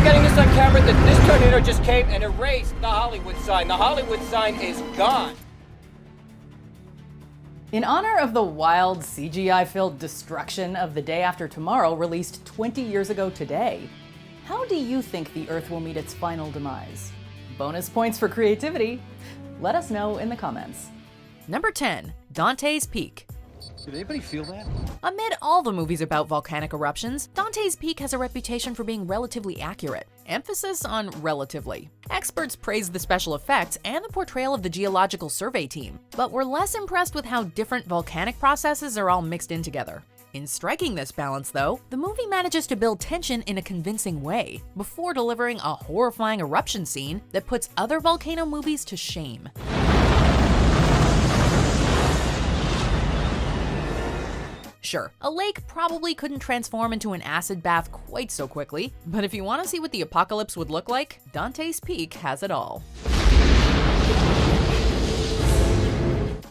you getting this on camera that this tornado just came and erased the Hollywood sign? The Hollywood sign is gone. In honor of the wild CGI-filled destruction of The Day After Tomorrow, released 20 years ago today, how do you think the Earth will meet its final demise? Bonus points for creativity. Let us know in the comments. Number 10, Dante's Peak. Did anybody feel that? Amid all the movies about volcanic eruptions, Dante's Peak has a reputation for being relatively accurate. Emphasis on relatively. Experts praised the special effects and the portrayal of the geological survey team, but were less impressed with how different volcanic processes are all mixed in together. In striking this balance, though, the movie manages to build tension in a convincing way, before delivering a horrifying eruption scene that puts other volcano movies to shame. Sure, a lake probably couldn't transform into an acid bath quite so quickly, but if you want to see what the apocalypse would look like, Dante's Peak has it all.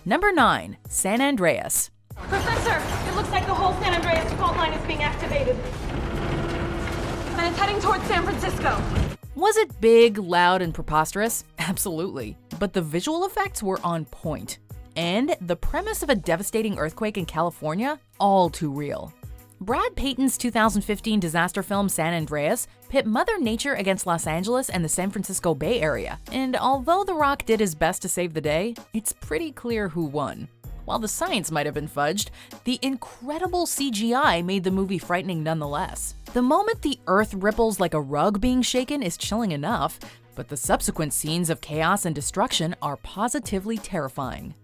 Number 9, San Andreas. Professor, it looks like the whole San Andreas fault line is being activated. And it's heading towards San Francisco. Was it big, loud, and preposterous? Absolutely. But the visual effects were on point. And the premise of a devastating earthquake in California, all too real. Brad Peyton's 2015 disaster film San Andreas pit Mother Nature against Los Angeles and the San Francisco Bay Area. And although The Rock did his best to save the day, it's pretty clear who won. While the science might have been fudged, the incredible CGI made the movie frightening nonetheless. The moment the earth ripples like a rug being shaken is chilling enough, but the subsequent scenes of chaos and destruction are positively terrifying.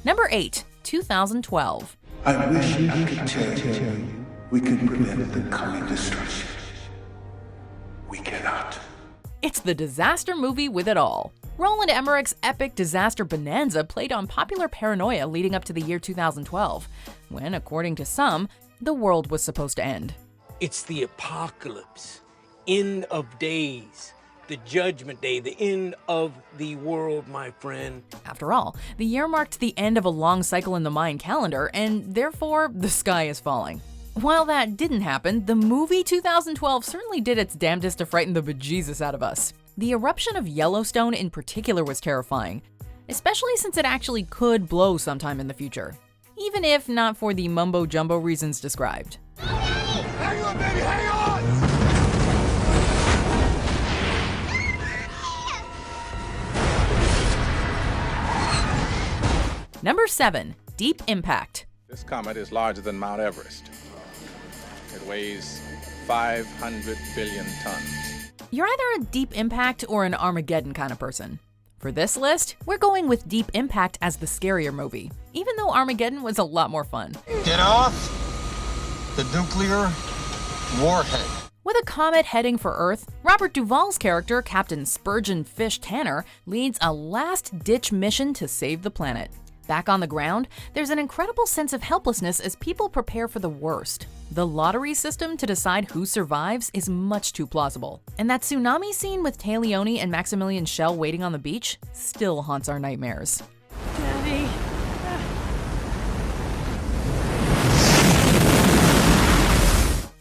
Number 8, 2012. I wish I could tell you we can prevent the coming destruction. We cannot. It's the disaster movie with it all. Roland Emmerich's epic disaster bonanza played on popular paranoia leading up to the year 2012, when, according to some, the world was supposed to end. It's the apocalypse. End of days. The judgment day, the end of the world, my friend. After all, the year marked the end of a long cycle in the Mayan calendar, and therefore, the sky is falling. While that didn't happen, the movie 2012 certainly did its damnedest to frighten the bejesus out of us. The eruption of Yellowstone in particular was terrifying, especially since it actually could blow sometime in the future, even if not for the mumbo-jumbo reasons described. Hang on, baby, hang on! Number 7, Deep Impact. This comet is larger than Mount Everest. It weighs 500 billion tons. You're either a Deep Impact or an Armageddon kind of person. For this list, we're going with Deep Impact as the scarier movie, even though Armageddon was a lot more fun. Get off the nuclear warhead. With a comet heading for Earth, Robert Duvall's character, Captain Spurgeon Fish Tanner, leads a last-ditch mission to save the planet. Back on the ground, there's an incredible sense of helplessness as people prepare for the worst. The lottery system to decide who survives is much too plausible. And that tsunami scene with Tay Leone and Maximilian Schell waiting on the beach still haunts our nightmares. Daddy.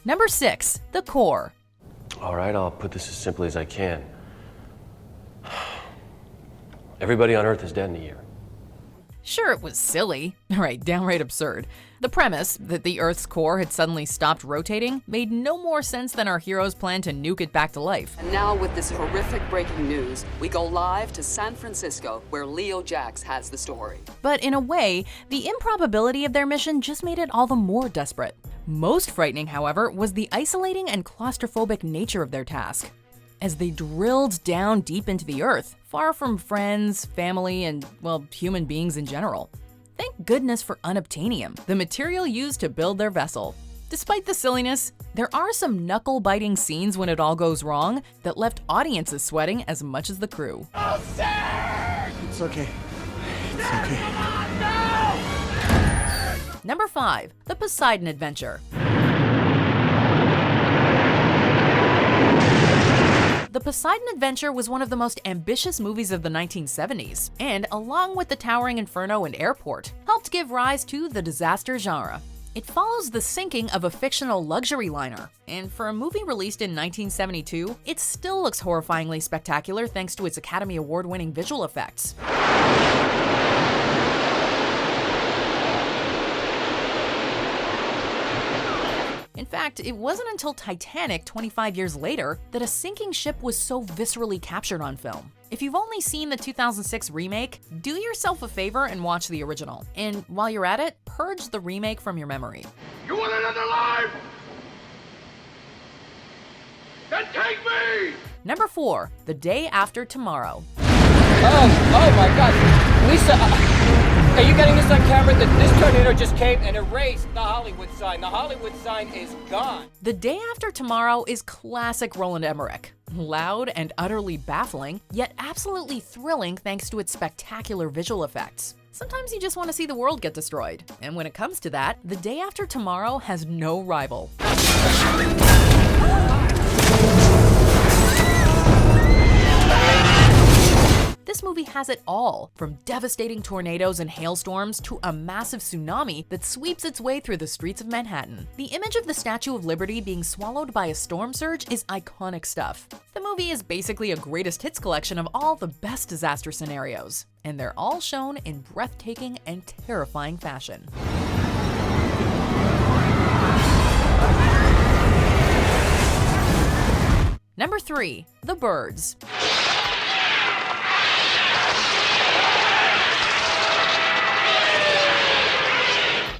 Number 6, The Core. All right, I'll put this as simply as I can. Everybody on Earth is dead in a year. Sure, it was silly, right, downright absurd. The premise, that the Earth's core had suddenly stopped rotating, made no more sense than our hero's plan to nuke it back to life. And now with this horrific breaking news, we go live to San Francisco, where Leo Jax has the story. But in a way, the improbability of their mission just made it all the more desperate. Most frightening, however, was the isolating and claustrophobic nature of their task. As they drilled down deep into the Earth, far from friends, family, and, well, human beings in general. Thank goodness for unobtainium, the material used to build their vessel. Despite the silliness, there are some knuckle-biting scenes when it all goes wrong that left audiences sweating as much as the crew. Oh, sir! It's okay. It's okay. Number 5, The Poseidon Adventure. The The Poseidon Adventure was one of the most ambitious movies of the 1970s, and along with the towering inferno and airport, helped give rise to the disaster genre. It follows the sinking of a fictional luxury liner, and for a movie released in 1972, it still looks horrifyingly spectacular thanks to its Academy Award-winning visual effects. In fact, it wasn't until Titanic 25 years later that a sinking ship was so viscerally captured on film. If you've only seen the 2006 remake, do yourself a favor and watch the original. And while you're at it, purge the remake from your memory. You want another life? Then take me! Number 4, The Day After Tomorrow. Oh my God. Lisa, are you getting this on camera? That this tornado just came and erased the Hollywood sign. The Hollywood sign is gone. The Day After Tomorrow is classic Roland Emmerich. Loud and utterly baffling, yet absolutely thrilling thanks to its spectacular visual effects. Sometimes you just want to see the world get destroyed. And when it comes to that, The Day After Tomorrow has no rival. This movie has it all, from devastating tornadoes and hailstorms to a massive tsunami that sweeps its way through the streets of Manhattan. The image of the Statue of Liberty being swallowed by a storm surge is iconic stuff. The movie is basically a greatest hits collection of all the best disaster scenarios, and they're all shown in breathtaking and terrifying fashion. Number 3, The Birds.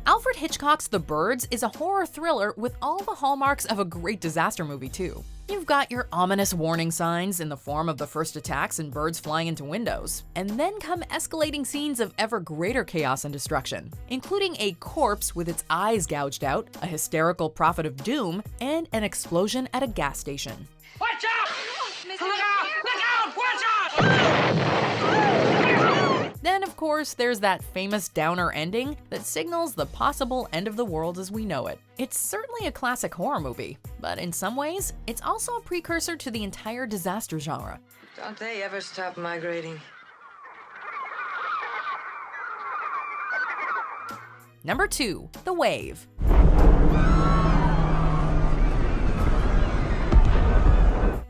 Alfred Hitchcock's The Birds is a horror thriller with all the hallmarks of a great disaster movie too. You've got your ominous warning signs in the form of the first attacks and birds flying into windows, and then come escalating scenes of ever greater chaos and destruction, including a corpse with its eyes gouged out, a hysterical prophet of doom, and an explosion at a gas station. Watch out! Look out! Look out! Watch out! Then, of course, there's that famous downer ending that signals the possible end of the world as we know it. It's certainly a classic horror movie, but in some ways, it's also a precursor to the entire disaster genre. Don't they ever stop migrating? Number 2, The Wave.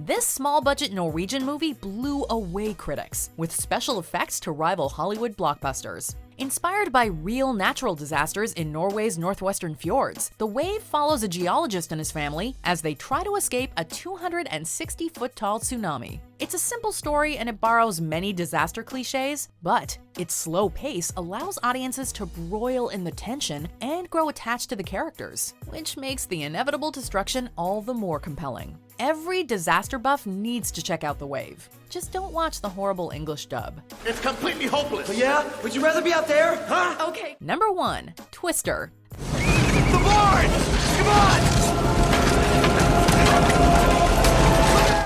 This small-budget Norwegian movie blew away critics, with special effects to rival Hollywood blockbusters. Inspired by real natural disasters in Norway's northwestern fjords, The Wave follows a geologist and his family as they try to escape a 260-foot-tall tsunami. It's a simple story and it borrows many disaster cliches, but its slow pace allows audiences to broil in the tension and grow attached to the characters, which makes the inevitable destruction all the more compelling. Every disaster buff needs to check out The Wave. Just don't watch the horrible English dub. It's completely hopeless. Yeah? Would you rather be out there? Huh? Okay. Number 1, Twister. The board! Come on!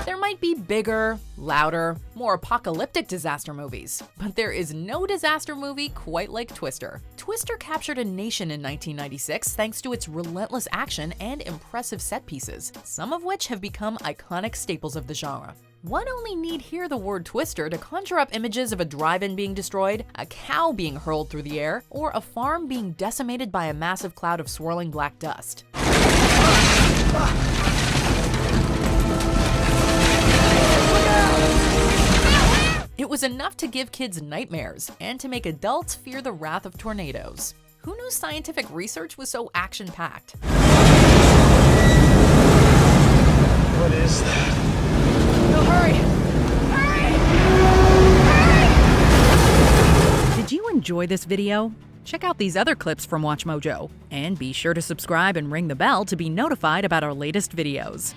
There might be bigger, louder, more apocalyptic disaster movies, but there is no disaster movie quite like Twister. Twister captured a nation in 1996 thanks to its relentless action and impressive set pieces, some of which have become iconic staples of the genre. One only need hear the word Twister to conjure up images of a drive-in being destroyed, a cow being hurled through the air, or a farm being decimated by a massive cloud of swirling black dust. It was enough to give kids nightmares and to make adults fear the wrath of tornadoes. Who knew scientific research was so action-packed? What is that? No, hurry! Hurry! Did you enjoy this video? Check out these other clips from WatchMojo, and be sure to subscribe and ring the bell to be notified about our latest videos.